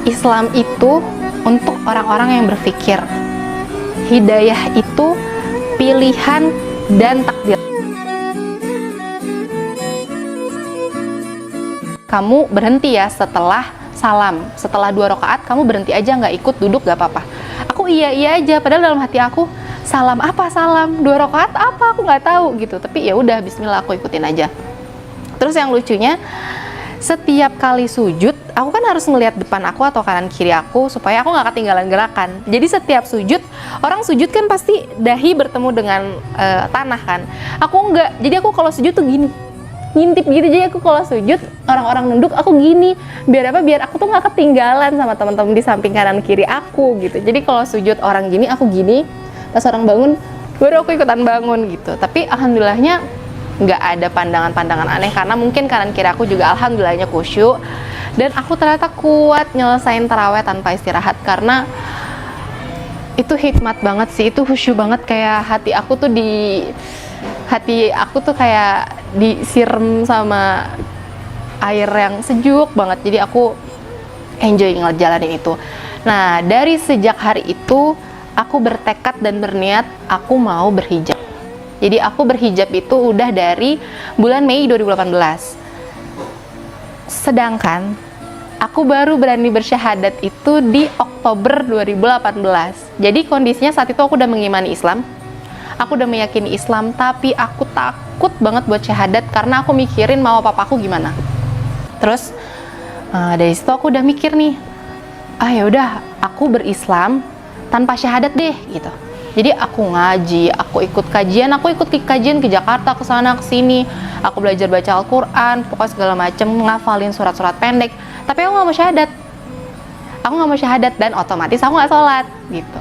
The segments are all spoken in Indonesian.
Islam itu untuk orang-orang yang berpikir. Hidayah itu pilihan dan takdir. Kamu berhenti ya setelah salam, setelah 2 rakaat kamu berhenti aja, nggak ikut duduk gak apa-apa. Aku iya aja, padahal dalam hati aku salam apa salam, 2 rakaat apa aku nggak tahu gitu. Tapi ya udah, Bismillah, aku ikutin aja. Terus yang lucunya, setiap kali sujud, aku kan harus ngelihat depan aku atau kanan kiri aku supaya aku nggak ketinggalan gerakan. Jadi setiap sujud, orang sujud kan pasti dahi bertemu dengan tanah kan. Aku nggak, jadi aku kalau sujud tuh gini, ngintip gitu. Jadi aku kalau sujud, orang-orang nunduk, aku gini. Biar apa? Biar aku tuh nggak ketinggalan sama teman-teman di samping kanan kiri aku gitu. Jadi kalau sujud orang gini, aku gini. Pas orang bangun, baru aku ikutan bangun gitu. Tapi alhamdulillahnya nggak ada pandangan-pandangan aneh, karena mungkin kanan kiri aku juga alhamdulillahnya khusyuk, dan aku ternyata kuat nyelesain taraweh tanpa istirahat. Karena itu hikmat banget sih, itu khusyuk banget, kayak hati aku tuh kayak disiram sama air yang sejuk banget. Jadi aku enjoy ngejalanin itu. Nah, dari sejak hari itu aku bertekad dan berniat aku mau berhijab. Jadi aku berhijab itu udah dari bulan Mei 2018. Sedangkan aku baru berani bersyahadat itu di Oktober 2018. Jadi kondisinya saat itu aku udah mengimani Islam, aku udah meyakini Islam, tapi aku takut banget buat syahadat karena aku mikirin mau papaku gimana. Terus dari situ aku udah mikir nih, ya udah aku berislam tanpa syahadat deh gitu. Jadi aku ngaji, aku ikut kajian ke Jakarta, ke sana ke sini. Aku belajar baca Al-Qur'an, pokoknya segala macem, ngafalin surat-surat pendek. Tapi aku nggak mau syahadat. Dan otomatis aku nggak sholat gitu.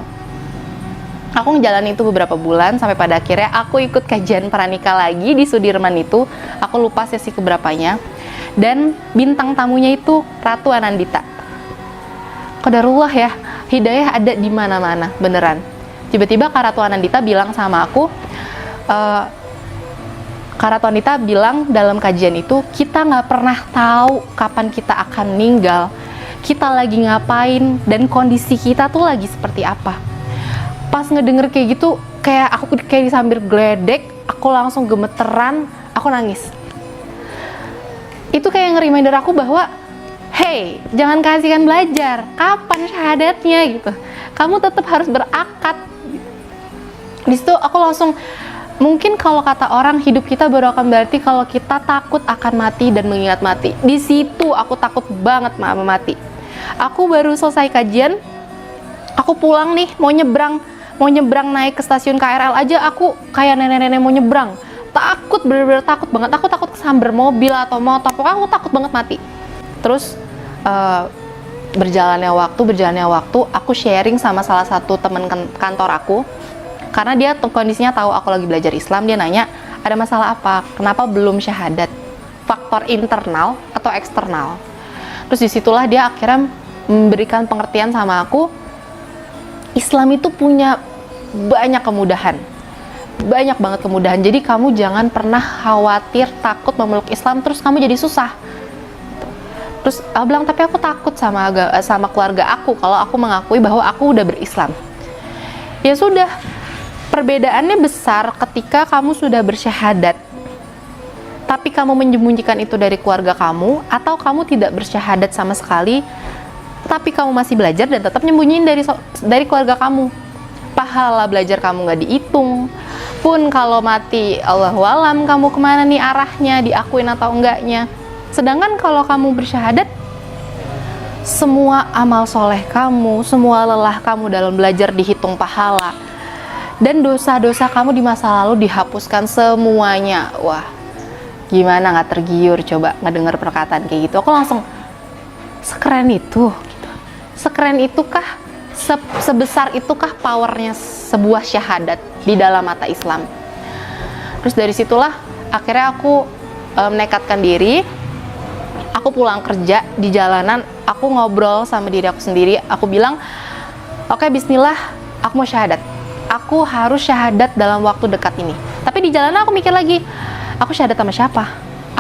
Aku ngejalanin itu beberapa bulan sampai pada akhirnya aku ikut kajian pranikah lagi di Sudirman itu. Aku lupa sesi keberapanya. Dan bintang tamunya itu Ratu Anandita. Qadarullah ya, hidayah ada di mana-mana, beneran. Tiba-tiba Kak Ratu Anandita bilang sama aku, Kak Ratu Anandita bilang dalam kajian itu, kita nggak pernah tahu kapan kita akan meninggal, kita lagi ngapain, dan kondisi kita tuh lagi seperti apa. Pas ngedenger kayak gitu, kayak aku kayak disambar geledek, aku langsung gemeteran, aku nangis. Itu kayak nge-reminder aku bahwa, hey, jangan kasihkan belajar, kapan syahadatnya gitu. Kamu tetap harus berakad. Di situ aku langsung, mungkin kalau kata orang hidup kita baru akan berarti kalau kita takut akan mati dan mengingat mati. Di situ aku takut banget sama mati. Aku baru selesai kajian, aku pulang nih, mau nyebrang naik ke stasiun KRL aja, aku kayak nenek-nenek mau nyebrang. Takut, bener-bener takut banget. Aku takut kesamber mobil atau motor, pokoknya aku takut banget mati. Terus berjalannya waktu, aku sharing sama salah satu teman kantor aku, karena dia kondisinya tahu aku lagi belajar Islam. Dia nanya, ada masalah apa? Kenapa belum syahadat? Faktor internal atau eksternal? Terus disitulah dia akhirnya memberikan pengertian sama aku, Islam itu punya banyak kemudahan, banyak banget kemudahan. Jadi kamu jangan pernah khawatir, takut memeluk Islam terus kamu jadi susah. Terus aku bilang, tapi aku takut sama keluarga aku kalau aku mengakui bahwa aku udah berislam. Ya sudah, perbedaannya besar ketika kamu sudah bersyahadat, tapi kamu menyembunyikan itu dari keluarga kamu, atau kamu tidak bersyahadat sama sekali, tapi kamu masih belajar dan tetap nyembunyiin dari keluarga kamu. Pahala belajar kamu nggak dihitung. Pun kalau mati, Allahu alam kamu kemana nih arahnya, diakuin atau enggaknya. Sedangkan kalau kamu bersyahadat, semua amal soleh kamu, semua lelah kamu dalam belajar dihitung pahala, dan dosa-dosa kamu di masa lalu dihapuskan semuanya. Wah, gimana nggak tergiur coba ngedenger perkataan kayak gitu? Aku langsung, sekeren itu gitu. Sekeren itukah, sebesar itukah powernya sebuah syahadat di dalam mata Islam? Terus dari situlah akhirnya aku menekatkan diri. Aku pulang kerja, di jalanan aku ngobrol sama diri aku sendiri. Aku bilang, oke, bismillah, aku mau syahadat. Aku harus syahadat dalam waktu dekat ini. Tapi di jalanan aku mikir lagi, aku syahadat sama siapa?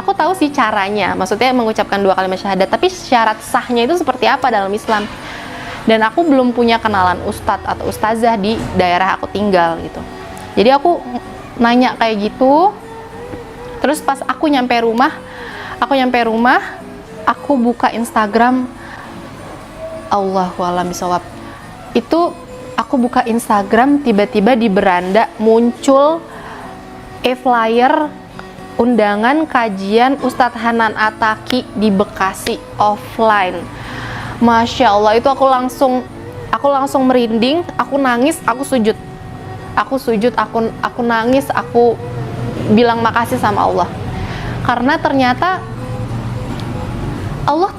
aku tahu sih caranya, maksudnya mengucapkan 2 kalimat syahadat, tapi syarat sahnya itu seperti apa dalam Islam. Dan aku belum punya kenalan ustadz atau ustazah di daerah aku tinggal gitu. Jadi aku nanya kayak gitu. Terus pas aku nyampe rumah, aku buka Instagram. Allahualam bisawab. Itu aku buka Instagram, tiba-tiba di beranda muncul flyer undangan kajian Ustadz Hanan Attaqi di Bekasi offline. Masya Allah, itu aku langsung merinding, aku nangis, aku sujud, aku nangis, aku bilang makasih sama Allah, karena ternyata Allah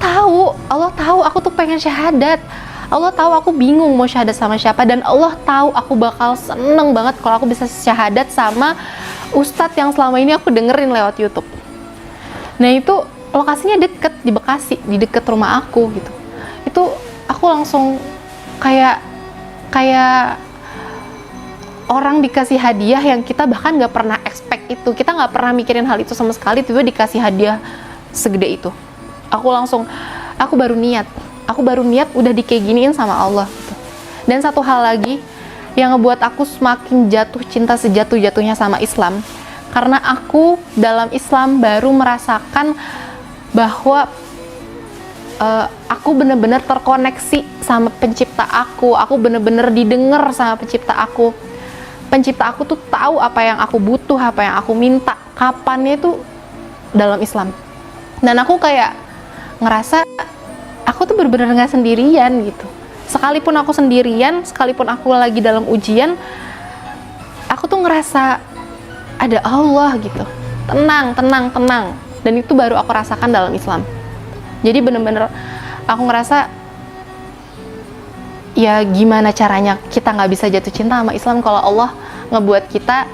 tahu aku tuh pengen syahadat. Allah tahu aku bingung mau syahadat sama siapa, dan Allah tahu aku bakal seneng banget kalau aku bisa syahadat sama ustadz yang selama ini aku dengerin lewat YouTube. Nah itu lokasinya deket di Bekasi, di deket rumah aku gitu. Itu aku langsung kayak orang dikasih hadiah yang kita bahkan nggak pernah expect itu. Kita nggak pernah mikirin hal itu sama sekali, tiba-tiba dikasih hadiah segede itu. Aku baru niat udah kayak giniin sama Allah gitu. Dan satu hal lagi yang ngebuat aku semakin jatuh cinta sejatuh-jatuhnya sama Islam, karena aku dalam Islam baru merasakan bahwa aku bener-bener terkoneksi sama pencipta aku bener-bener didengar sama pencipta aku tuh tahu apa yang aku butuh, apa yang aku minta, kapannya itu dalam Islam. Dan aku kayak ngerasa aku tuh bener-bener gak sendirian gitu. Sekalipun aku sendirian, sekalipun aku lagi dalam ujian, aku tuh ngerasa ada Allah gitu, tenang. Dan itu baru aku rasakan dalam Islam. Jadi bener-bener aku ngerasa, ya gimana caranya kita nggak bisa jatuh cinta sama Islam kalau Allah ngebuat kita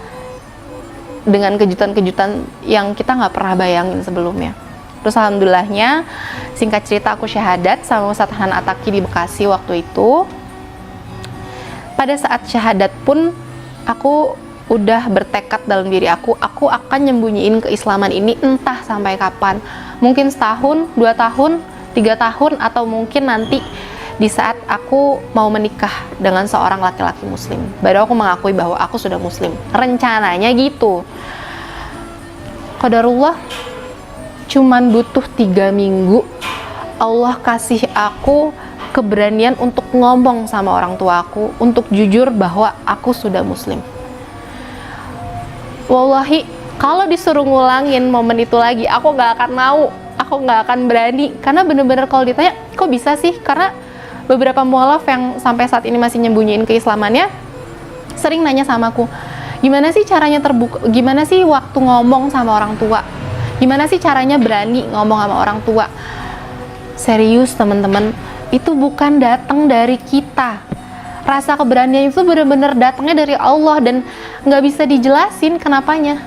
dengan kejutan-kejutan yang kita nggak pernah bayangin sebelumnya. Terus alhamdulillahnya, singkat cerita aku syahadat sama Ustadz Hanan Attaqi di Bekasi waktu itu. Pada saat syahadat pun aku udah bertekad dalam diri aku akan nyembunyiin keislaman ini entah sampai kapan. Mungkin setahun, 2 tahun, 3 tahun, atau mungkin nanti di saat aku mau menikah dengan seorang laki-laki muslim, baru aku mengakui bahwa aku sudah muslim. Rencananya gitu. Qadarullah, cuman butuh 3 minggu Allah kasih aku keberanian untuk ngomong sama orang tua aku, untuk jujur bahwa aku sudah muslim. Wallahi, kalau disuruh ngulangin momen itu lagi, aku gak akan mau, aku gak akan berani. Karena bener-bener kalau ditanya, kok bisa sih? Karena beberapa mualaf yang sampai saat ini masih nyembunyiin keislamannya sering nanya sama aku, gimana sih caranya terbuka, gimana sih waktu ngomong sama orang tua, gimana sih caranya berani ngomong sama orang tua. Serius teman-teman, itu bukan datang dari kita. Rasa keberanian itu benar-benar datangnya dari Allah, dan nggak bisa dijelasin kenapanya.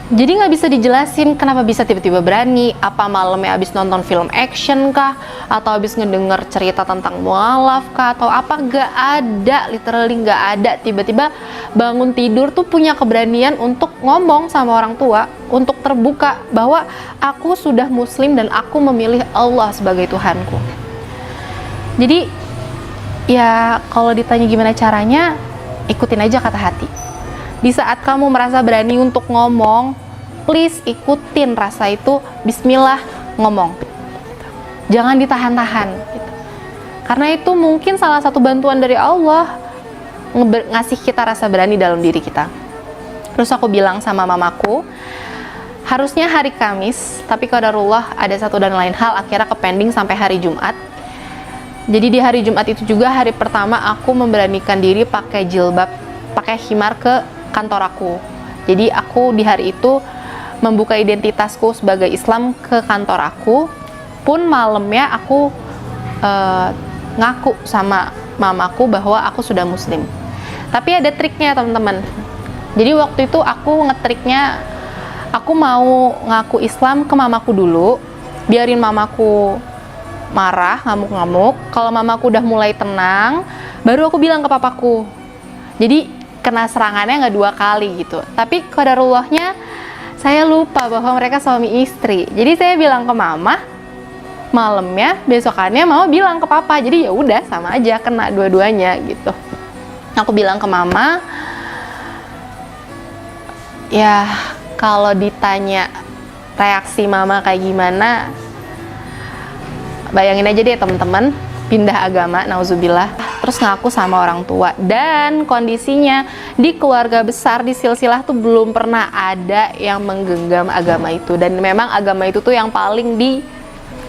Jadi nggak bisa dijelasin kenapa bisa tiba-tiba berani. Apa malamnya abis nonton film action kah, atau abis ngedenger cerita tentang mualaf kah, atau apa? Nggak ada, literally nggak ada. Tiba-tiba bangun tidur tuh punya keberanian untuk ngomong sama orang tua, untuk terbuka bahwa aku sudah muslim dan aku memilih Allah sebagai Tuhanku. Jadi ya kalau ditanya gimana caranya, ikutin aja kata hati. Di saat kamu merasa berani untuk ngomong, please ikutin rasa itu, bismillah, ngomong. Jangan ditahan-tahan gitu. Karena itu mungkin salah satu bantuan dari Allah ngasih kita rasa berani dalam diri kita. Terus aku bilang sama mamaku, harusnya hari Kamis, tapi qadarullah ada satu dan lain hal akhirnya kepending sampai hari Jumat. Jadi di hari Jumat itu juga hari pertama aku memberanikan diri pakai jilbab, pakai khimar ke kantor aku. Jadi aku di hari itu membuka identitasku sebagai Islam ke kantor aku. Pun malamnya aku ngaku sama mamaku bahwa aku sudah muslim. Tapi ada triknya teman-teman. Jadi waktu itu aku ngetriknya, aku mau ngaku Islam ke mamaku dulu, biarin mamaku marah, ngamuk-ngamuk. Kalau mamaku udah mulai tenang, baru aku bilang ke papaku. Jadi kena serangannya nggak 2 kali gitu. Tapi qadarullahnya saya lupa bahwa mereka suami istri. Jadi saya bilang ke mama, malamnya besokannya mama bilang ke papa. Jadi ya udah sama aja, kena dua-duanya gitu. Aku bilang ke mama, ya kalau ditanya reaksi mama kayak gimana, bayangin aja deh teman-teman, pindah agama, nauzubillah, terus ngaku sama orang tua, dan kondisinya di keluarga besar, di silsilah tuh belum pernah ada yang menggenggam agama itu, dan memang agama itu tuh yang paling di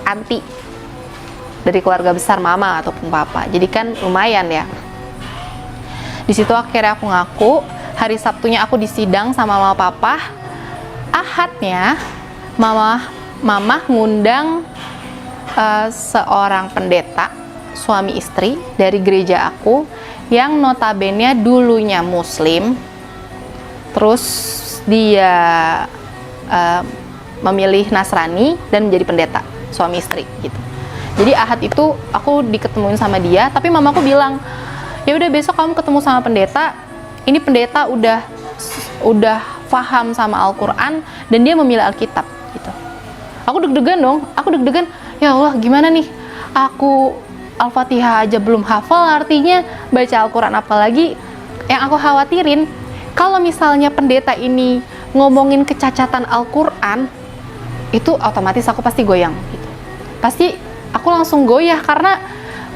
anti dari keluarga besar mama ataupun papa. Jadi kan lumayan ya. Di situ akhirnya aku ngaku. Hari Sabtunya aku disidang sama mama papa. Ahadnya mama ngundang seorang pendeta suami istri dari gereja aku yang notabene dulunya muslim, terus dia memilih Nasrani dan menjadi pendeta suami istri gitu. Jadi ahad itu aku diketemuin sama dia, tapi mamaku bilang, ya udah besok kamu ketemu sama pendeta, ini pendeta udah paham sama Al-Quran dan dia memilih Alkitab gitu. Aku deg-degan dong, ya Allah gimana nih, aku Al-Fatihah aja belum hafal, artinya baca Al-Quran apalagi. Yang aku khawatirin, kalau misalnya pendeta ini ngomongin kecacatan Al-Quran, itu otomatis aku pasti goyang gitu. Pasti aku langsung goyah karena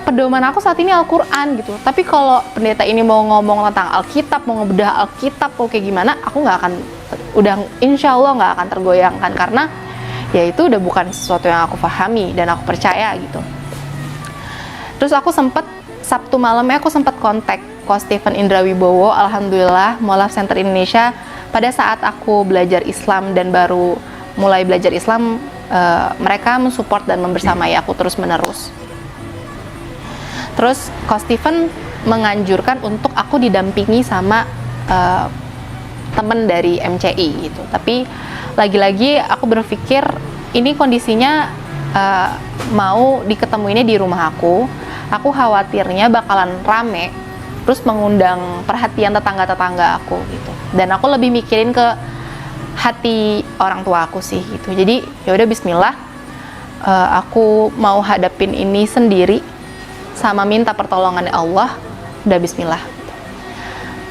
pedoman aku saat ini Al-Quran gitu. Tapi kalau pendeta ini mau ngomong tentang Alkitab, mau ngebedah Alkitab, mau kayak gimana, aku nggak akan, insya Allah nggak akan tergoyangkan, karena ya itu udah bukan sesuatu yang aku pahami dan aku percaya gitu. Terus aku Sabtu malamnya aku sempat kontak Coach Stephen Indra Wibowo, alhamdulillah Mualaf Center Indonesia. Pada saat aku belajar Islam dan baru mulai belajar Islam, mereka mensupport dan membersamai aku terus menerus. Terus Coach Stephen menganjurkan untuk aku didampingi sama temen dari MCI gitu. Tapi lagi-lagi aku berpikir ini kondisinya mau diketemuinnya di rumah aku khawatirnya bakalan rame, terus mengundang perhatian tetangga-tetangga aku gitu. Dan aku lebih mikirin ke hati orang tua aku sih gitu. Jadi ya udah bismillah, aku mau hadapin ini sendiri sama minta pertolongan Allah, udah bismillah.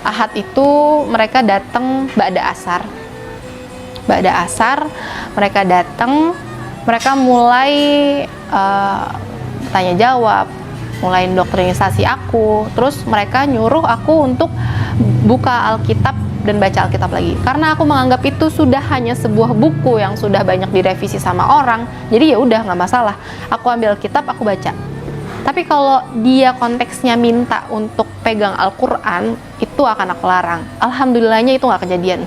Ahad itu mereka datang ba'da asar mereka datang, mereka mulai tanya jawab, mulai indoktrinisasi aku. Terus mereka nyuruh aku untuk buka Alkitab dan baca Alkitab lagi, karena aku menganggap itu sudah hanya sebuah buku yang sudah banyak direvisi sama orang. Jadi ya udah nggak masalah, aku ambil Alkitab, aku baca. Tapi kalau dia konteksnya minta untuk pegang Al-Quran, itu akan aku larang. Alhamdulillahnya itu nggak kejadian.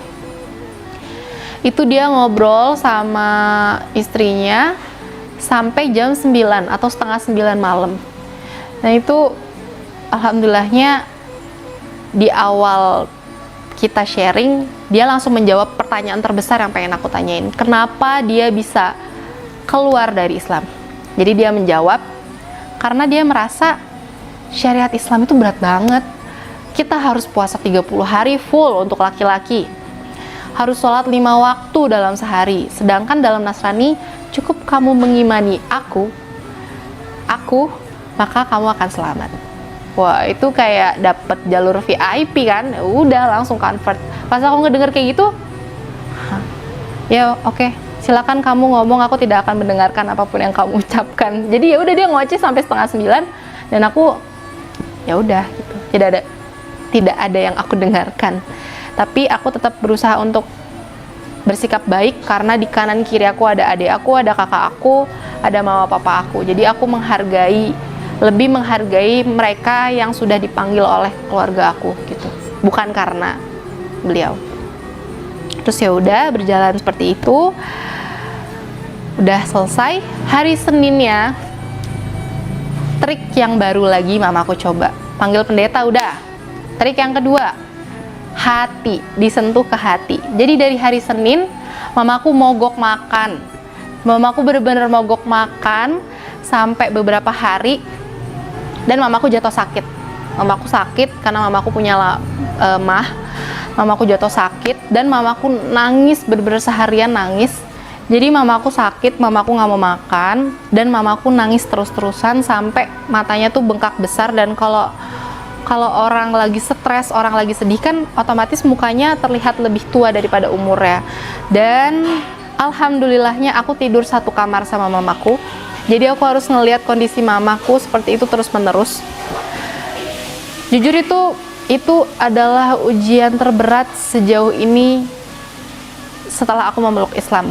Itu dia ngobrol sama istrinya sampai jam 9 atau setengah 9 malam. Nah itu alhamdulillahnya di awal kita sharing, dia langsung menjawab pertanyaan terbesar yang pengen aku tanyain. Kenapa dia bisa keluar dari Islam? Jadi dia menjawab, karena dia merasa syariat Islam itu berat banget. Kita harus puasa 30 hari full untuk laki-laki. Harus sholat 5 waktu dalam sehari. Sedangkan dalam Nasrani, cukup kamu mengimani aku, maka kamu akan selamat. Wah, itu kayak dapet jalur VIP kan? Udah langsung convert. Pas aku ngedenger kayak gitu, ya oke, silakan kamu ngomong, aku tidak akan mendengarkan apapun yang kamu ucapkan. Jadi ya udah, dia ngoceh sampai setengah 9 dan aku ya udah gitu. Tidak ada yang aku dengarkan. Tapi aku tetap berusaha untuk bersikap baik, karena di kanan kiri aku ada adik aku, ada kakak aku, ada mama papa aku. Jadi aku lebih menghargai mereka yang sudah dipanggil oleh keluarga aku gitu, bukan karena beliau. Terus ya udah berjalan seperti itu. Udah selesai. Hari Seninnya, trik yang baru lagi mamaku coba. Panggil pendeta udah. Trik yang kedua, hati, disentuh ke hati. Jadi dari hari Senin, mamaku mogok makan. Mamaku bener-bener mogok makan sampai beberapa hari, dan mamaku jatuh sakit. Mamaku sakit karena mamaku punya mah. Mamaku jatuh sakit dan mamaku nangis, bener-bener seharian nangis. Jadi mamaku sakit, mamaku nggak mau makan, dan mamaku nangis terus-terusan sampai matanya tuh bengkak besar. Dan kalau orang lagi stres, orang lagi sedih kan otomatis mukanya terlihat lebih tua daripada umurnya. Dan alhamdulillahnya aku tidur satu kamar sama mamaku. Jadi aku harus ngelihat kondisi mamaku seperti itu terus-menerus. Jujur itu adalah ujian terberat sejauh ini setelah aku memeluk Islam.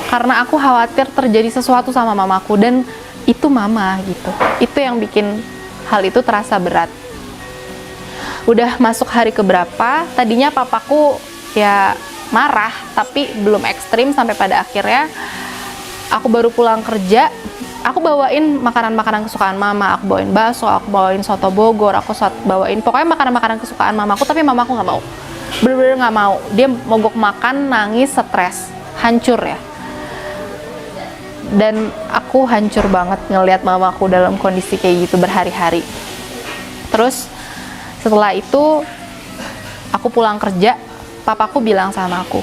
Karena aku khawatir terjadi sesuatu sama mamaku, dan itu mama gitu. Itu yang bikin hal itu terasa berat. Udah masuk hari keberapa, tadinya papaku ya marah, tapi belum ekstrim sampai pada akhirnya aku baru pulang kerja. Aku bawain makanan-makanan kesukaan mama, aku bawain bakso, aku bawain soto Bogor, aku bawain pokoknya makanan-makanan kesukaan mamaku, tapi mamaku nggak mau. Bener-bener nggak mau. Dia mogok makan, nangis, stres, hancur ya. Dan aku hancur banget ngelihat mamaku dalam kondisi kayak gitu berhari-hari. Terus setelah itu aku pulang kerja, papaku bilang sama aku,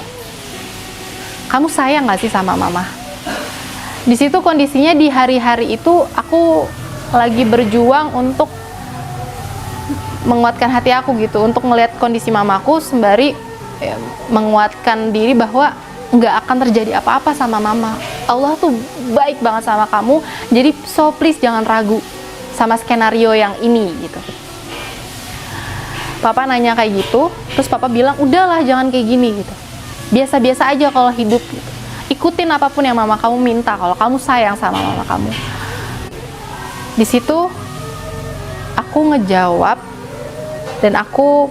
kamu sayang gak sih sama mama? Di situ kondisinya di hari-hari itu aku lagi berjuang untuk menguatkan hati aku gitu, untuk ngelihat kondisi mamaku sembari menguatkan diri bahwa nggak akan terjadi apa-apa sama mama. Allah tuh baik banget sama kamu, jadi so please jangan ragu sama skenario yang ini gitu. Papa nanya kayak gitu, terus papa bilang udahlah jangan kayak gini gitu, biasa-biasa aja kalau hidup gitu. Ikutin apapun yang mama kamu minta kalau kamu sayang sama mama kamu. Di situ aku ngejawab, dan aku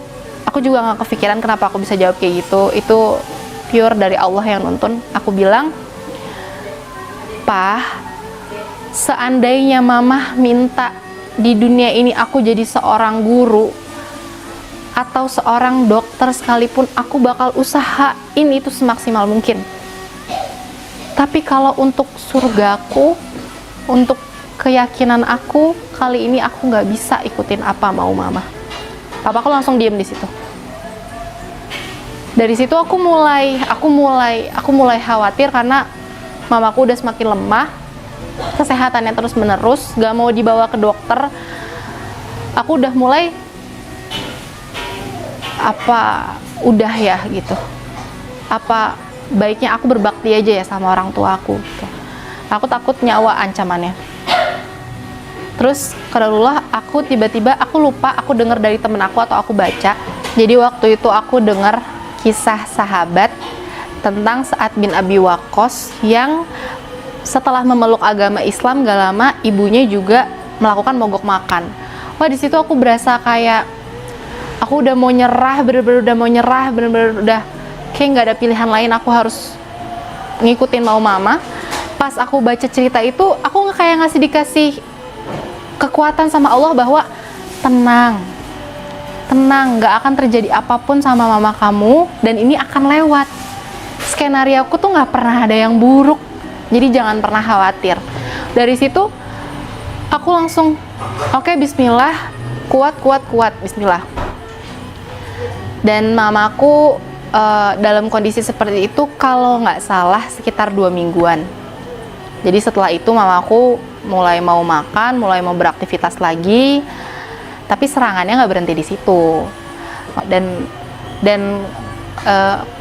juga nggak kepikiran kenapa aku bisa jawab kayak gitu. Itu pure dari Allah yang nuntun. Aku bilang, "Pah, seandainya mama minta di dunia ini aku jadi seorang guru atau seorang dokter sekalipun, aku bakal usahain itu semaksimal mungkin. Tapi kalau untuk surgaku, untuk keyakinan aku, kali ini aku nggak bisa ikutin apa mau mama." Papaku langsung diem di situ. Dari situ aku mulai khawatir karena mamaku udah semakin lemah, kesehatannya terus menerus, gak mau dibawa ke dokter. Aku udah mulai udah ya gitu, apa baiknya aku berbakti aja ya sama orang tua aku gitu. Aku takut nyawa ancamannya. Terus kadarullah, aku tiba-tiba aku lupa, aku dengar dari temen aku atau aku baca. Jadi waktu itu aku dengar kisah sahabat tentang Sa'ad bin Abi Waqqas yang setelah memeluk agama Islam gak lama ibunya juga melakukan mogok makan. Wah, di situ aku berasa kayak aku udah mau nyerah, bener-bener udah kayak nggak ada pilihan lain, aku harus ngikutin mau mama. Pas aku baca cerita itu, aku kayak dikasih kekuatan sama Allah bahwa tenang, nggak akan terjadi apapun sama mama kamu, dan ini akan lewat. Skenario aku tuh nggak pernah ada yang buruk, jadi jangan pernah khawatir. Dari situ aku langsung oke, bismillah, kuat, bismillah. Dan mamaku dalam kondisi seperti itu kalau nggak salah sekitar 2 mingguan. Jadi setelah itu mamaku mulai mau makan, mulai mau beraktivitas lagi, tapi serangannya nggak berhenti di situ. Dan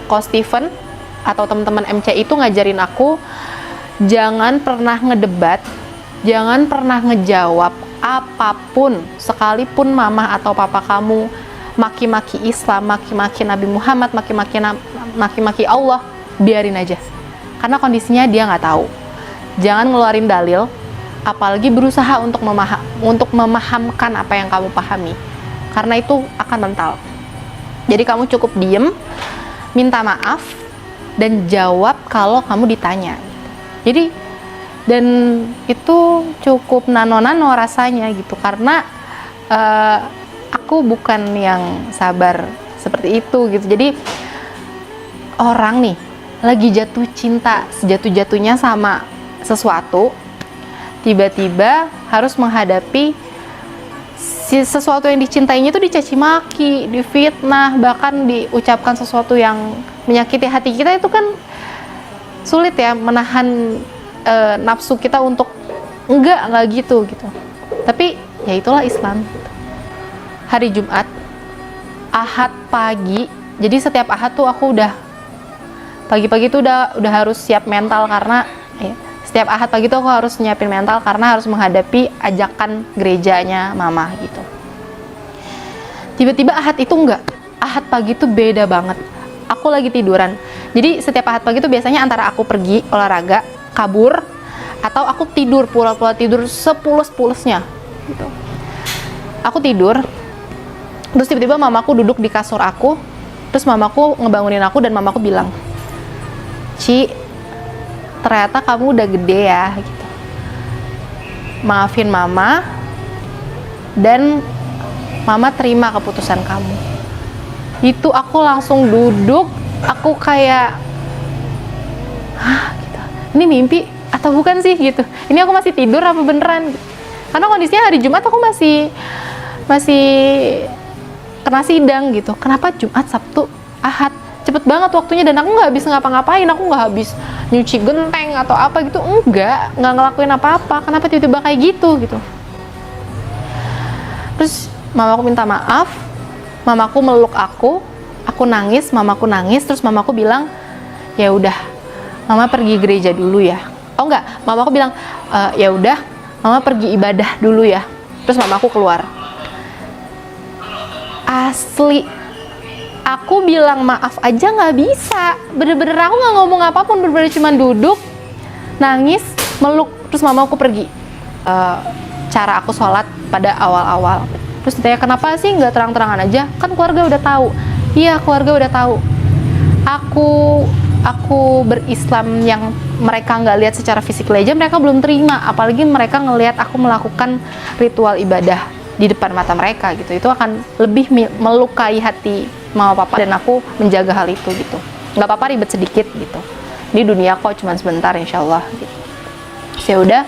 Coach Steven atau teman-teman MC itu ngajarin aku jangan pernah ngedebat, jangan pernah ngejawab apapun, sekalipun mama atau papa kamu maki-maki Islam, maki-maki Nabi Muhammad, maki-maki Allah, biarin aja. Karena kondisinya dia nggak tahu. Jangan ngeluarin dalil, apalagi berusaha untuk memahamkan apa yang kamu pahami, karena itu akan mental. Jadi kamu cukup diem, minta maaf, dan jawab kalau kamu ditanya. Jadi, dan itu cukup nano-nano rasanya gitu, karena aku bukan yang sabar seperti itu gitu. Jadi orang nih lagi jatuh cinta sejatuh-jatuhnya sama sesuatu, tiba-tiba harus menghadapi sesuatu yang dicintainya itu dicaci maki, difitnah, bahkan diucapkan sesuatu yang menyakiti hati kita, itu kan sulit ya menahan nafsu kita untuk enggak gitu. Tapi ya itulah Islam. Hari Jumat, Ahad pagi, jadi setiap Ahad tuh aku udah pagi-pagi tuh udah harus siap mental, karena setiap Ahad pagi tuh aku harus nyiapin mental karena harus menghadapi ajakan gerejanya mama gitu. Tiba-tiba Ahad itu enggak, Ahad pagi tuh beda banget. Aku lagi tiduran, jadi setiap Ahad pagi tuh biasanya antara aku pergi olahraga, kabur, atau aku tidur, pura-pura tidur sepulus-pulusnya gitu. Aku tidur, terus tiba-tiba mamaku duduk di kasur aku, terus mamaku ngebangunin aku, dan mamaku bilang, "Ci, ternyata kamu udah gede ya," gitu. "Maafin mama, dan mama terima keputusan kamu." Itu aku langsung duduk, aku kayak, hah gitu. Ini mimpi atau bukan sih gitu? Ini aku masih tidur apa beneran? Karena kondisinya hari Jumat aku masih kena sidang gitu. Kenapa Jumat, Sabtu, Ahad? Cepet banget waktunya, dan aku nggak habis ngapa-ngapain, aku nggak habis nyuci genteng atau apa gitu, nggak ngelakuin apa-apa. Kenapa tiba-tiba kayak gitu? Terus mamaku minta maaf, mamaku meluk aku nangis, mamaku nangis, terus mamaku bilang, "Ya udah, mama pergi gereja dulu ya." Oh enggak, mamaku bilang, "Ya udah, mama pergi ibadah dulu ya." Terus mamaku keluar. Asli, aku bilang maaf aja nggak bisa, bener-bener aku nggak ngomong apapun, bener-bener cuma duduk, nangis, meluk, terus mamaku pergi. Cara aku sholat pada awal-awal, terus ditanya, "Kenapa sih nggak terang-terangan aja? Kan keluarga udah tahu." Iya, keluarga udah tahu. Aku berislam yang mereka nggak lihat secara fisik aja, mereka belum terima, apalagi mereka ngelihat aku melakukan ritual ibadah di depan mata mereka gitu. Itu akan lebih melukai hati mama papa, dan aku menjaga hal itu gitu. Nggak apa-apa ribet sedikit gitu, di dunia kok cuma sebentar, insyaallah gitu. Ya udah.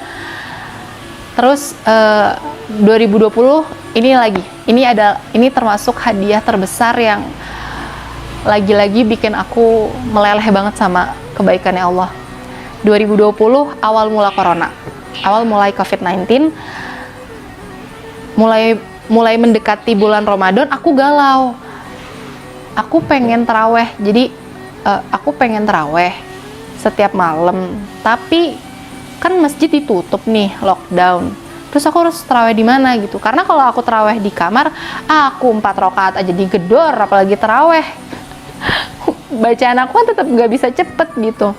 Terus 2020 ini termasuk hadiah terbesar yang lagi-lagi bikin aku meleleh banget sama kebaikannya Allah. 2020 awal mula corona, awal mulai COVID-19, mulai mendekati bulan Ramadan, aku galau. Aku pengen taraweh, jadi aku pengen taraweh setiap malam, tapi kan masjid ditutup nih, lockdown. Terus aku harus taraweh di mana gitu? Karena kalau aku taraweh di kamar, aku 4 rakaat aja digedor, apalagi taraweh. Bacaan aku kan tetap nggak bisa cepet gitu.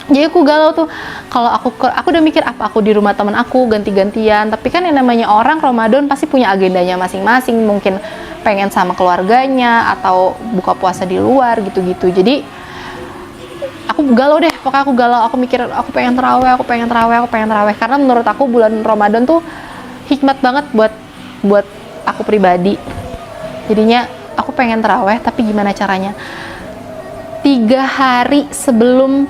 Jadi aku galau tuh. Kalau aku udah mikir, apa aku di rumah teman aku ganti-gantian. Tapi kan yang namanya orang Ramadan pasti punya agendanya masing-masing. Mungkin pengen sama keluarganya atau buka puasa di luar gitu-gitu. Jadi aku galau deh. Pokoknya aku galau. Aku mikir, aku pengen taraweh. Karena menurut aku bulan Ramadan tuh hikmat banget buat aku pribadi. Jadinya aku pengen taraweh, tapi gimana caranya? 3 hari sebelum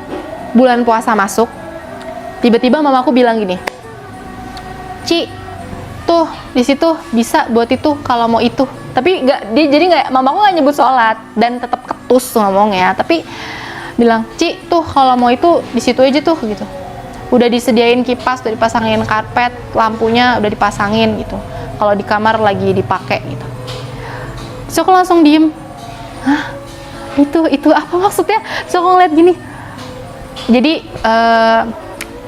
bulan puasa masuk, tiba-tiba mamaku bilang gini, "Ci, tuh di situ bisa buat itu kalau mau itu." Tapi mamaku nggak nyebut sholat, dan tetap ketus ngomongnya, tapi bilang, "Ci, tuh kalau mau itu di situ aja tuh," gitu. Udah disediain kipas, udah dipasangin karpet, lampunya udah dipasangin gitu. Kalau di kamar lagi dipakai gitu. So aku langsung diem, hah? Itu apa maksudnya? So aku ngeliat gini. Jadi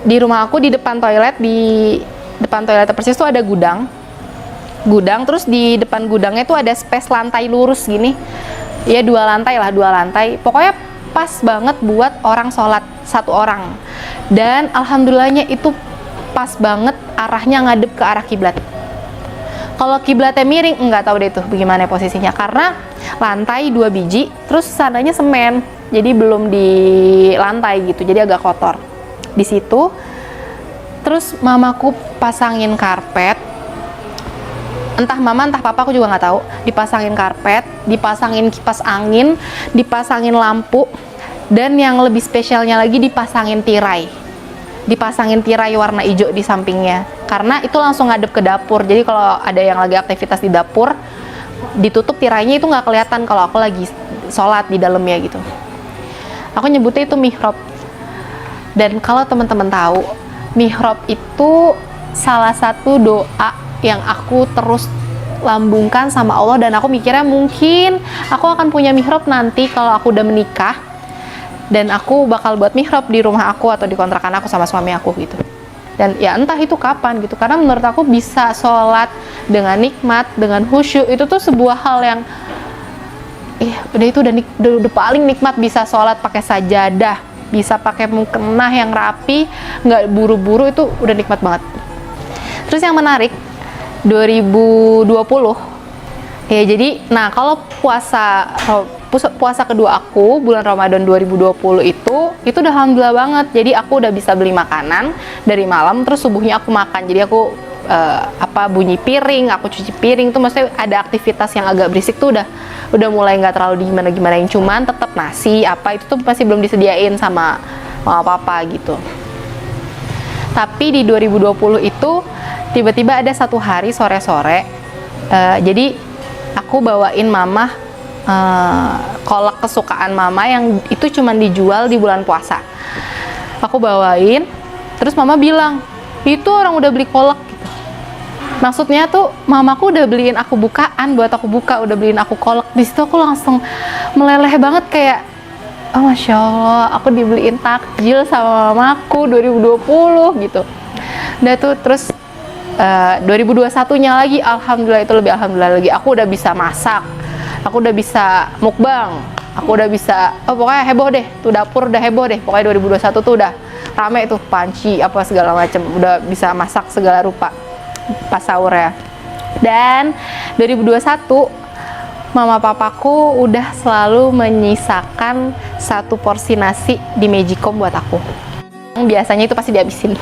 di rumah aku di depan toilet persis tuh ada gudang. Terus di depan gudangnya tuh ada space lantai lurus gini. Ya 2 lantai. Pokoknya pas banget buat orang sholat 1 orang. Dan alhamdulillahnya itu pas banget arahnya ngadep ke arah kiblat. Kalau kiblatnya miring, nggak tahu deh tuh bagaimana posisinya, karena lantai 2 biji, terus sananya semen, jadi belum di lantai gitu, jadi agak kotor. Di situ, terus mamaku pasangin karpet, entah mama entah papa aku juga nggak tahu, dipasangin karpet, dipasangin kipas angin, dipasangin lampu, dan yang lebih spesialnya lagi dipasangin tirai warna hijau di sampingnya. karena itu langsung ngadep ke dapur. Jadi kalau ada yang lagi aktivitas di dapur, ditutup tirainya itu nggak kelihatan kalau aku lagi sholat di dalamnya gitu. Aku nyebutnya itu mihrab. Dan kalau teman-teman tahu, mihrab itu salah satu doa yang aku terus lambungkan sama Allah, dan aku mikirnya mungkin aku akan punya mihrab nanti kalau aku udah menikah, dan aku bakal buat mihrab di rumah aku atau di kontrakan aku sama suami aku gitu. Dan ya entah itu kapan gitu, karena menurut aku bisa sholat dengan nikmat, dengan khusyuk, itu tuh sebuah hal yang udah paling nikmat. Bisa sholat pakai sajadah, bisa pakai mukena yang rapi, nggak buru-buru, itu udah nikmat banget. Terus yang menarik 2020 ya, jadi nah kalau puasa kedua aku bulan Ramadan 2020 itu udah alhamdulillah banget. Jadi aku udah bisa beli makanan dari malam, terus subuhnya aku makan. Jadi aku bunyi piring, aku cuci piring tuh, maksudnya ada aktivitas yang agak berisik tuh udah mulai nggak terlalu gimana-gimanain, cuman tetap nasi apa itu tuh masih belum disediain sama mama papa gitu. Tapi di 2020 itu tiba-tiba ada satu hari sore-sore, jadi aku bawain mama kolak kesukaan mama yang itu cuman dijual di bulan puasa. Aku bawain, terus mama bilang, itu orang udah beli kolak gitu. Maksudnya tuh mamaku udah beliin aku bukaan buat aku buka, udah beliin aku kolak. Di situ aku langsung meleleh banget, kayak oh masya Allah, aku dibeliin takjil sama mamaku 2020 gitu. Udah tuh terus 2021-nya lagi, alhamdulillah itu lebih alhamdulillah lagi. Aku udah bisa masak, aku udah bisa mukbang, aku udah bisa, pokoknya heboh deh, tuh dapur udah heboh deh. Pokoknya 2021 tuh udah rame tuh, panci apa segala macem, udah bisa masak segala rupa pas sahur ya. Dan 2021 mama papaku udah selalu menyisakan satu porsi nasi di Magicom buat aku. Biasanya itu pasti dihabisin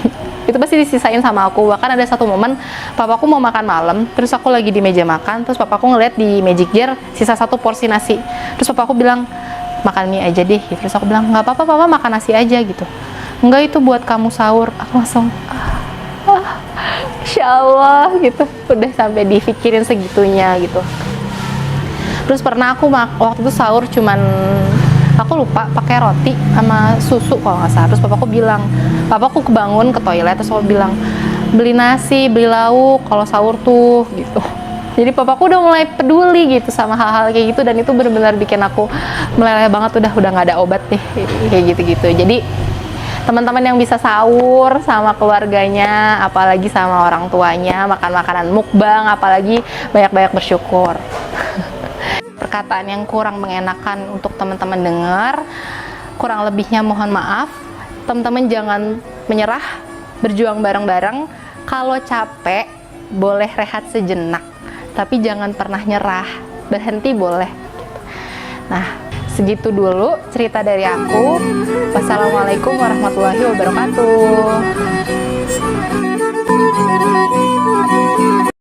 itu pasti disisain sama aku. Bahkan ada satu momen papaku mau makan malam, terus aku lagi di meja makan, terus papaku ngeliat di magic jar sisa satu porsi nasi, terus papaku bilang makan mie aja deh. Terus aku bilang nggak apa-apa papa, makan nasi aja gitu. Enggak, itu buat kamu sahur. Aku langsung Insya Allah gitu, udah sampai dipikirin segitunya gitu. Terus pernah aku waktu itu sahur cuman, aku lupa pakai roti sama susu kalau nggak salah. Terus papaku bilang, papaku kebangun ke toilet, terus aku bilang beli nasi, beli lauk kalau sahur tuh gitu. Jadi papaku udah mulai peduli gitu sama hal-hal kayak gitu, dan itu benar-benar bikin aku meleleh banget. Udah nggak ada obat deh kayak gitu-gitu. Jadi teman-teman yang bisa sahur sama keluarganya, apalagi sama orang tuanya, makan makanan mukbang, apalagi banyak-banyak bersyukur. Perkataan yang kurang mengenakan untuk teman-teman dengar, kurang lebihnya mohon maaf. Teman-teman jangan menyerah, berjuang bareng-bareng. Kalau capek boleh rehat sejenak, tapi jangan pernah nyerah. Berhenti boleh. Nah, segitu dulu cerita dari aku. Wassalamualaikum warahmatullahi wabarakatuh.